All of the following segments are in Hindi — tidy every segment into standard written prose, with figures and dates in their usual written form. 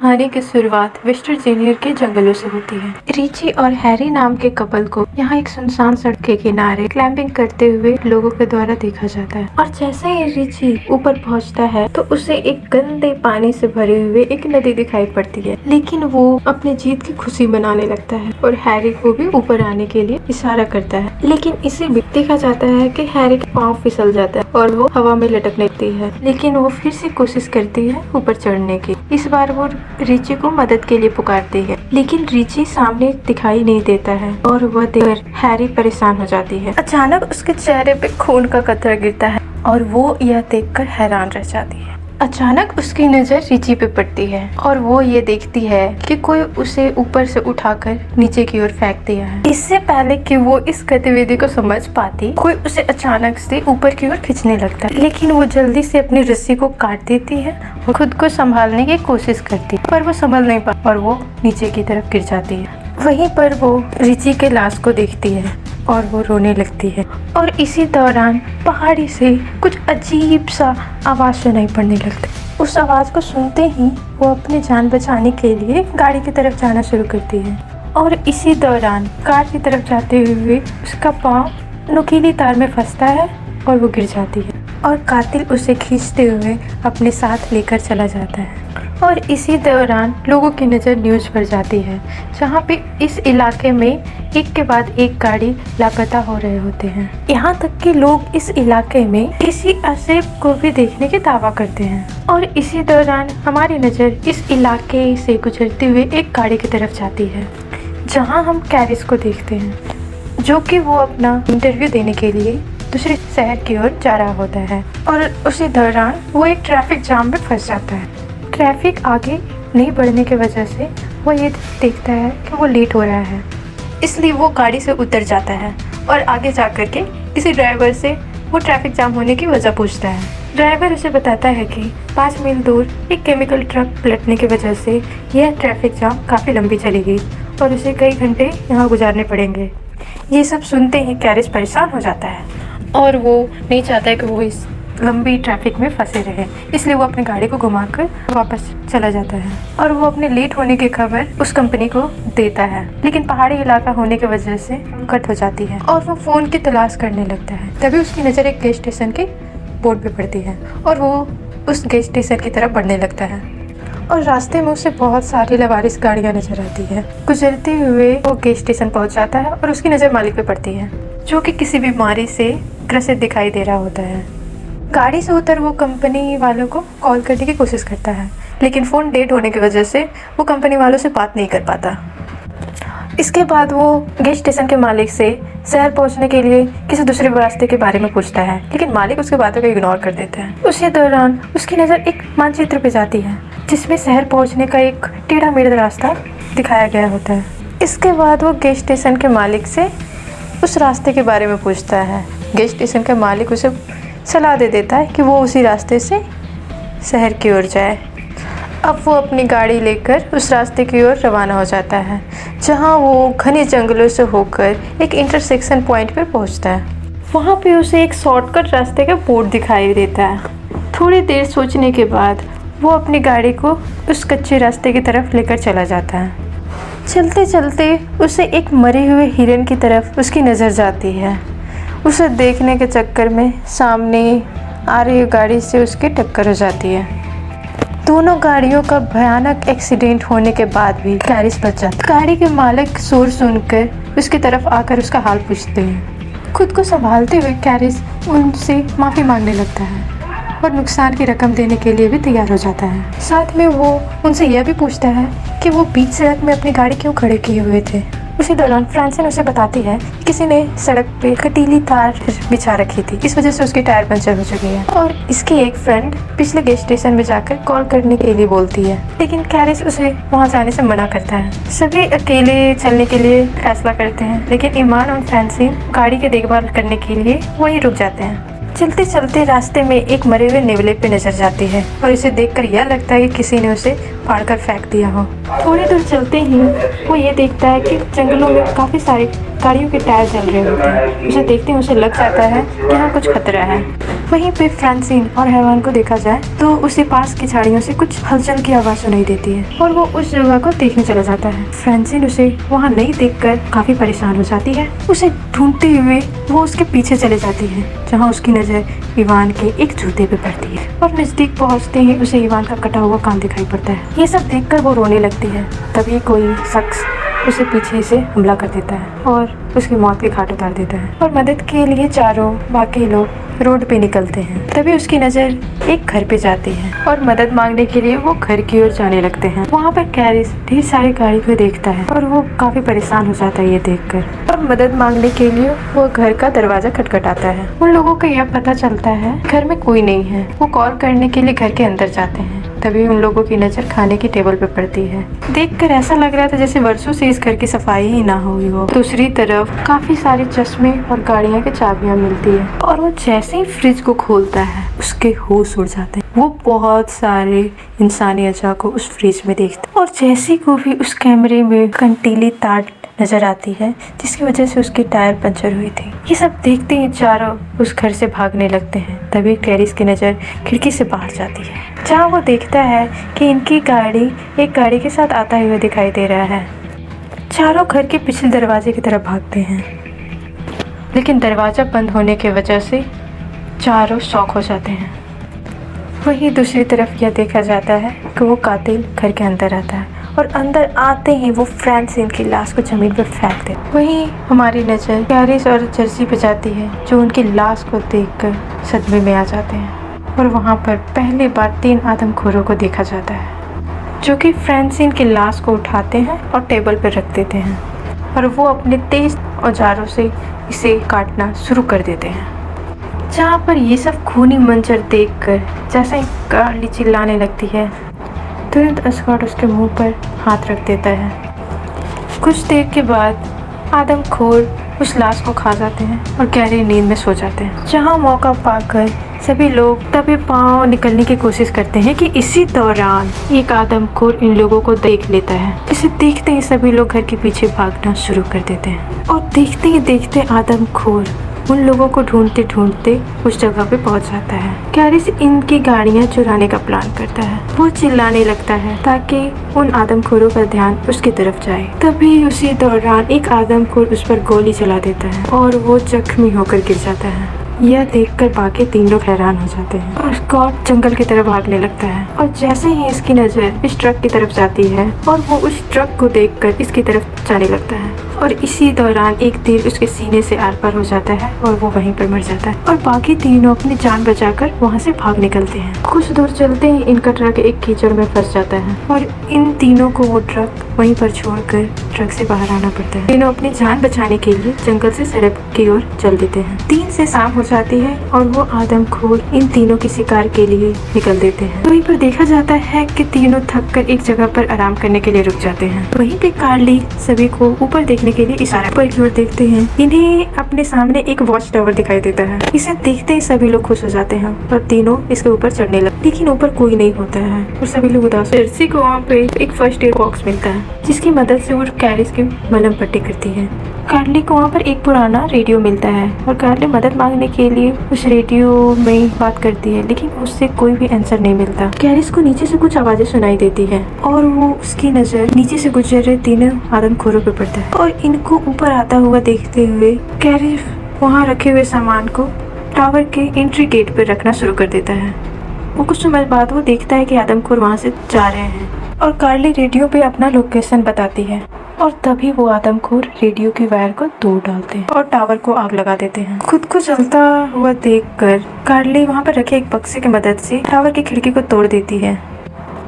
कहानी की शुरुआत वेस्ट वर्जीनिया के जंगलों से होती है। रिची और हैरी नाम के कपल को यहाँ एक सुनसान सड़क के किनारे क्लाइंबिंग करते हुए लोगों के द्वारा देखा जाता है। और जैसे ही रिची ऊपर पहुँचता है तो उसे एक गंदे पानी से भरे हुए एक नदी दिखाई पड़ती है, लेकिन वो अपने जीत की खुशी मनाने लगता है और हैरी को भी ऊपर आने के लिए इशारा करता है। लेकिन इसे भी देखा जाता है कि हैरी के पाँव फिसल जाता है और वो हवा में लटकने लगती है, लेकिन वो फिर से कोशिश करती है ऊपर चढ़ने की। इस बार वो रिची को मदद के लिए पुकारती है, लेकिन रिची सामने दिखाई नहीं देता है और वह देखकर हैरी परेशान हो जाती है। अचानक उसके चेहरे पे खून का कतरा गिरता है और वो यह देखकर हैरान रह जाती है। अचानक उसकी नज़र रिची पे पड़ती है और वो ये देखती है कि कोई उसे ऊपर से उठाकर नीचे की ओर फेंक दिया है। इससे पहले कि वो इस गतिविधि को समझ पाती, कोई उसे अचानक से ऊपर की ओर खींचने लगता है, लेकिन वो जल्दी से अपनी रस्सी को काट देती है और खुद को संभालने की कोशिश करती है, पर वो संभल नहीं पाती और वो नीचे की तरफ गिर जाती है। वहीं पर वो रिची के लाश को देखती है और वो रोने लगती है। और इसी दौरान पहाड़ी से कुछ अजीब सा आवाज़ सुनाई पड़ने लगता है। उस आवाज़ को सुनते ही वो अपनी जान बचाने के लिए गाड़ी की तरफ जाना शुरू करती है और इसी दौरान कार की तरफ जाते हुए उसका पाँव नुकीली तार में फंसता है और वो गिर जाती है और कातिल उसे खींचते हुए अपने साथ लेकर चला जाता है। और इसी दौरान लोगों की नज़र न्यूज़ पर जाती है, जहाँ पे इस इलाके में एक के बाद एक गाड़ी लापता हो रहे होते हैं। यहाँ तक कि लोग इस इलाके में किसी असेब को भी देखने के दावा करते हैं। और इसी दौरान हमारी नज़र इस इलाके से गुजरते हुए एक गाड़ी की तरफ जाती है, जहाँ हम कैरिस को देखते हैं, जो कि वो अपना इंटरव्यू देने के लिए दूसरे शहर की ओर जा रहा होता है। और उसी दौरान वो एक ट्रैफिक जाम में फंस जाता है। ट्रैफिक आगे नहीं बढ़ने की वजह से वो ये देखता है कि वो लेट हो रहा है, इसलिए वो गाड़ी से उतर जाता है और आगे जा कर के किसी ड्राइवर से वो ट्रैफिक जाम होने की वजह पूछता है। ड्राइवर उसे बताता है कि 5 मील दूर एक केमिकल ट्रक पलटने की वजह से यह ट्रैफिक जाम काफ़ी लंबी चलेगी और उसे कई घंटे यहाँ गुजारने पड़ेंगे। ये सब सुनते ही कैरिस परेशान हो जाता है और वो नहीं चाहता है कि वो इस लंबी ट्रैफिक में फंसे रहे, इसलिए वो अपनी गाड़ी को घुमाकर वापस चला जाता है और वो अपने लेट होने की खबर उस कंपनी को देता है, लेकिन पहाड़ी इलाका होने की वजह से कट हो जाती है और वो फ़ोन की तलाश करने लगता है। तभी उसकी नज़र एक गैस स्टेशन के बोर्ड पे पड़ती है और वो उस गैस स्टेशन की तरफ बढ़ने लगता है और रास्ते में उसे बहुत सारी लवारिस गाड़ियाँ नजर आती है। गुजरते हुए वो गैस स्टेशन पहुँच जाता है और उसकी नज़र मालिक पे पड़ती है, जो कि किसी बीमारी से ग्रसित दिखाई दे रहा होता है। गाड़ी से उतर वो कंपनी वालों को कॉल करने की कोशिश करता है, लेकिन फ़ोन डेड होने की वजह से वो कंपनी वालों से बात नहीं कर पाता। इसके बाद वो गैस स्टेशन के मालिक से शहर पहुंचने के लिए किसी दूसरे रास्ते के बारे में पूछता है, लेकिन मालिक उसकी बातों को इग्नोर कर देता है। उसी दौरान उसकी नज़र एक मानचित्र पे जाती है, जिसमें शहर पहुंचने का एक टेढ़ा मेढ़ा रास्ता दिखाया गया होता है। इसके बाद वो गैस स्टेशन के मालिक से उस रास्ते के बारे में पूछता है। गैस स्टेशन का मालिक उसे सलाह दे देता है कि वो उसी रास्ते से शहर की ओर जाए। अब वो अपनी गाड़ी लेकर उस रास्ते की ओर रवाना हो जाता है, जहां वो घने जंगलों से होकर एक इंटरसेक्शन पॉइंट पर पहुंचता है। वहां पे उसे एक शॉर्टकट रास्ते का बोर्ड दिखाई देता है। थोड़ी देर सोचने के बाद वो अपनी गाड़ी को उस कच्चे रास्ते की तरफ लेकर चला जाता है। चलते चलते उसे एक मरे हुए हिरन की तरफ उसकी नज़र जाती है। उसे देखने के चक्कर में सामने आ रही गाड़ी से उसकी टक्कर हो जाती है। दोनों गाड़ियों का भयानक एक्सीडेंट होने के बाद भी कैरिस बच जाता है। गाड़ी के मालिक शोर सुनकर उसकी तरफ आकर उसका हाल पूछते हैं। खुद को संभालते हुए कैरिस उनसे माफ़ी मांगने लगता है और नुकसान की रकम देने के लिए भी तैयार हो जाता है। साथ में वो उनसे यह भी पूछता है कि वो बीच सड़क में अपनी गाड़ी क्यों खड़े किए हुए थे। उसी दौरान फ्रांसिन उसे बताती है कि किसी ने सड़क पे कटीली तार बिछा रखी थी, इस वजह से उसकी टायर पंचर हो चुकी है। और इसकी एक फ्रेंड पिछले गैस स्टेशन में जाकर कॉल करने के लिए बोलती है, लेकिन कैरिस उसे वहां जाने से मना करता है। सभी अकेले चलने के लिए फैसला करते हैं, लेकिन ईमान और फ्रांसिन गाड़ी की देखभाल करने के लिए वहीं रुक जाते हैं। चलते चलते रास्ते में एक मरे हुए नेवले पे नजर जाती है और इसे देखकर यह लगता है कि किसी ने उसे फाड़कर फेंक दिया हो। थोड़ी दूर चलते ही वो ये देखता है कि जंगलों में काफ़ी सारे गाड़ियों के टायर जल रहे होते हैं। उसे देखते ही उसे लग जाता है कि यहाँ कुछ खतरा है। वहीं पे फ्रांसिन और हैवान को देखा जाए तो उसे पास की झाड़ियों से कुछ हलचल की आवाज सुनाई देती है और वो उस जगह को देखने चला जाता है। फ्रांसिन उसे वहाँ नहीं देखकर काफी परेशान हो जाती है। उसे ढूंढते हुए वो उसके पीछे चले जाती है, जहाँ उसकी नजर इवान के एक जूते पे पड़ती है और नजदीक पहुँचते ही उसे इवान का कटा हुआ कान दिखाई पड़ता है। ये सब देखकर वो रोने लगती है। तभी कोई शख्स उसे पीछे से हमला कर देता है और उसकी मौत के घाट उतार देता है और मदद के लिए चारों बाकी लोग रोड पे निकलते हैं। तभी उसकी नजर एक घर पे जाती है और मदद मांगने के लिए वो घर की ओर जाने लगते हैं। वहाँ पर कैरिस ढेर सारी गाड़ी को देखता है और वो काफी परेशान हो जाता है ये देखकर और मदद मांगने के लिए वो घर का दरवाजा खटखटाता है। उन लोगों को यह पता चलता है घर में कोई नहीं है। वो कॉल करने के लिए घर के अंदर जाते हैं। तभी उन लोगों की नजर खाने की टेबल पर पड़ती है। देखकर ऐसा लग रहा था जैसे वर्षों से इस घर की सफाई ही ना हुई हो। दूसरी तरफ काफी सारे चश्मे और गाड़ियाँ की चाबियाँ मिलती है और वो जैसे ही फ्रिज को खोलता है उसके होश उड़ जाते हैं। वो बहुत सारे इंसानी अज़ा को उस फ्रिज में देखता है और जैसे को भी उस कैमरे में कंटीली तार नजर आती है जिसकी वजह से उसकी टायर पंचर हुई थी। ये सब देखते ही चारों उस घर से भागने लगते हैं। तभी कैरिस की नजर खिड़की से बाहर जाती है, जहाँ वो देखता है कि इनकी गाड़ी एक गाड़ी के साथ आता हुआ दिखाई दे रहा है। चारों घर के पिछले दरवाजे की तरफ भागते हैं, लेकिन दरवाजा बंद होने की वजह से चारों शॉक हो जाते हैं। वहीं दूसरी तरफ यह देखा जाता है कि वो कातिल घर के अंदर आता है और अंदर आते ही वो फ्रांसिन की लाश को जमीन पर फेंक दे। वहीं हमारी नज़र कैरिस और जर्सी पे जाती है, जो उनकी लाश को देखकर सदमे में आ जाते हैं और वहाँ पर पहली बार 3 आदमखोरों को देखा जाता है, जो कि फ्रांसिन की लाश को उठाते हैं और टेबल पर रख देते हैं और वो अपने तेज औजारों से इसे काटना शुरू कर देते हैं। जहाँ पर ये सब खूनी मंजर देखकर जैसे ही कार्ली चिल्लाने लगती है, तुरंत अस्कॉट उसके मुंह पर हाथ रख देता है। कुछ देर के बाद आदमखोर उस लाश को खा जाते हैं और गहरी नींद में सो जाते हैं। जहाँ मौका पाकर सभी लोग तभी पाँव निकलने की कोशिश करते हैं कि इसी दौरान एक आदमखोर इन लोगों को देख लेता है, जिसे देखते ही सभी लोग घर के पीछे भागना शुरू कर देते हैं और देखते ही देखते आदमखोर उन लोगों को ढूंढते ढूंढते उस जगह पे पहुंच जाता है। कैरिस इनकी गाड़ियां चुराने का प्लान करता है। वो चिल्लाने लगता है ताकि उन आदमखोरों का ध्यान उसकी तरफ जाए। तभी उसी दौरान एक आदमखोर उस पर गोली चला देता है और वो जख्मी होकर गिर जाता है। यह देखकर बाकी 3 लोग हैरान हो जाते हैं और स्कॉट जंगल की तरफ भागने लगता है और जैसे ही इसकी नजर इस ट्रक की तरफ जाती है और वो उस ट्रक को देखकर इसकी तरफ जाने लगता है और इसी दौरान एक तीर उसके सीने से आर पार हो जाता है और वो वहीं पर मर जाता है और बाकी तीनों अपनी जान बचाकर वहाँ से भाग निकलते हैं। कुछ दूर चलते ही इनका ट्रक एक कीचड़ में फंस जाता है और इन तीनों को वो ट्रक वहीं पर छोड़कर ट्रक से बाहर आना पड़ता है। तीनों अपनी जान बचाने के लिए जंगल से सड़क की ओर चल देते हैं। 3 से शाम हो जाती है और वो आदमखोर इन तीनों की शिकार के लिए निकल देते हैं। वहीं पर देखा जाता है कि तीनों थककर एक जगह पर आराम करने के लिए रुक जाते हैं। वहीं पे कार्ली सभी को ऊपर देखने के लिए इशारा ऊपर की ओर देखते हैं। इन्हें अपने सामने एक वॉच टावर दिखाई देता है। इसे देखते ही सभी लोग खुश हो जाते हैं और तीनों इसके ऊपर चढ़ने लगते, लेकिन ऊपर कोई नहीं होता है और सभी लोग उदास। जर्सी को वहाँ पे एक फर्स्ट एड बॉक्स मिलता है, जिसकी मदद से वो कैरिस की मलहम पट्टी करती है। कार्ली को वहाँ पर एक पुराना रेडियो मिलता है और कार्ली मदद मांगने के लिए उस रेडियो में बात करती है, लेकिन उससे कोई भी आंसर नहीं मिलता। कैरिस को नीचे से कुछ आवाजें सुनाई देती है और वो उसकी नजर नीचे से गुजर रहे 3 आदमखोरों पे पड़ता है और इनको ऊपर आता हुआ देखते हुए कैरिस वहाँ रखे हुए सामान को टावर के एंट्री गेट पर रखना शुरू कर देता है। वो कुछ समय बाद वो देखता है कि आदमखोर वहाँ से जा रहे हैं और कार्ली रेडियो पे अपना लोकेशन बताती है और तभी वो आदमखोर रेडियो की वायर को तोड़ डालते हैं और टावर को आग लगा देते हैं। खुद को जलता हुआ देखकर कार्ली वहाँ पर रखे एक बक्से की मदद से टावर की खिड़की को तोड़ देती है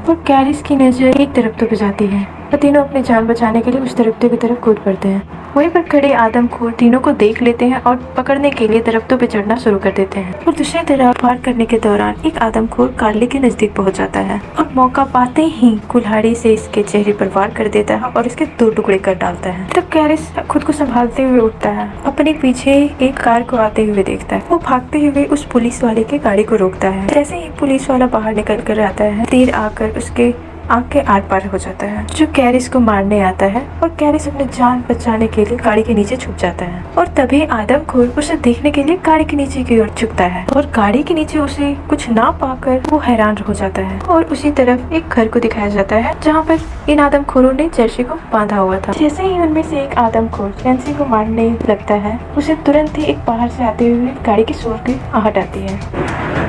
और कैरिस की नजर एक तरफ पे जाती है और तीनों अपनी जान बचाने के लिए उस दरख्तों की तरफ कूद पड़ते हैं। वहीं पर खड़े आदमखोर तीनों को देख लेते हैं और पकड़ने के लिए दरख्तों पे चढ़ना शुरू कर देते हैं और दूसरी तरफ पार करने के दौरान एक आदमखोर कार्ली के नजदीक पहुंच जाता है और मौका पाते ही कुल्हाड़ी से इसके चेहरे पर वार कर देता है और इसके 2 टुकड़े कर डालता है। तब कैरिस खुद को संभालते हुए उठता है, अपने पीछे एक कार को आते हुए देखता है। वो भागते हुए उस पुलिस वाले की गाड़ी को रोकता है। जैसे ही पुलिस वाला बाहर निकल कर आता है, तीर आकर उसके आग के आर पार हो जाता है, जो कैरिस को मारने आता है और कैरिस अपनी जान बचाने के लिए गाड़ी के नीचे छुप जाता है और तभी आदमखोर उसे देखने के लिए गाड़ी के नीचे की ओर झुकता है और गाड़ी के नीचे उसे कुछ ना पाकर वो हैरान हो जाता है और उसी तरफ एक घर को दिखाया जाता है जहाँ पर इन आदमखोरों ने जर्सी को बांधा हुआ था। जैसे ही उनमें से एक आदमखोर जर्सी को मारने लगता है, उसे तुरंत ही एक बाहर से आते हुए गाड़ी की शोर की आहट आती है,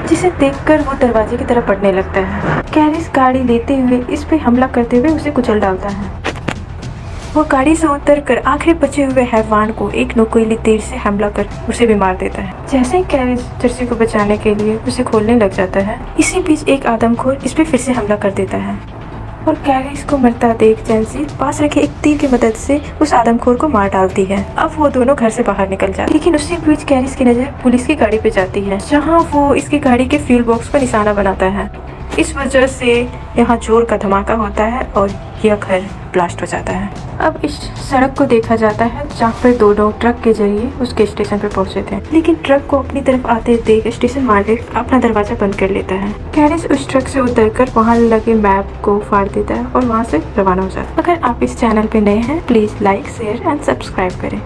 जिसे देखकर वो दरवाजे की तरफ बढ़ने लगता है। कैरिस गाड़ी लेते हुए इस पे हमला करते हुए उसे कुचल डालता है। वो गाड़ी से उतरकर आखिरी बचे हुए हैवान को एक नुकीली तीर से हमला कर उसे भी मार देता है। जैसे ही कैरिस जर्सी को बचाने के लिए उसे खोलने लग जाता है, इसी बीच एक आदमखोर इस पे फिर से हमला कर देता है और कैरिस को मरता देख जैंसी पास रखे एक तीर की मदद से उस आदमखोर को मार डालती है। अब वो दोनों घर से बाहर निकल जाते, लेकिन उसी बीच कैरिस की नजर पुलिस की गाड़ी पे जाती है, जहाँ वो इसकी गाड़ी के फ्यूल बॉक्स पर निशाना बनाता है। इस वजह से यहाँ जोर का धमाका होता है और यह घर ब्लास्ट हो जाता है। अब इस सड़क को देखा जाता है जहाँ पर दो लोग ट्रक के जरिए उसके स्टेशन पर पहुंचे थे, लेकिन ट्रक को अपनी तरफ आते देख स्टेशन मालिक अपना दरवाजा बंद कर लेता है। कैरिस उस ट्रक से उतरकर वहाँ लगे मैप को फाड़ देता है और वहाँ से रवाना हो जाता है। अगर आप इस चैनल पे नए हैं, please like, share and subscribe करें।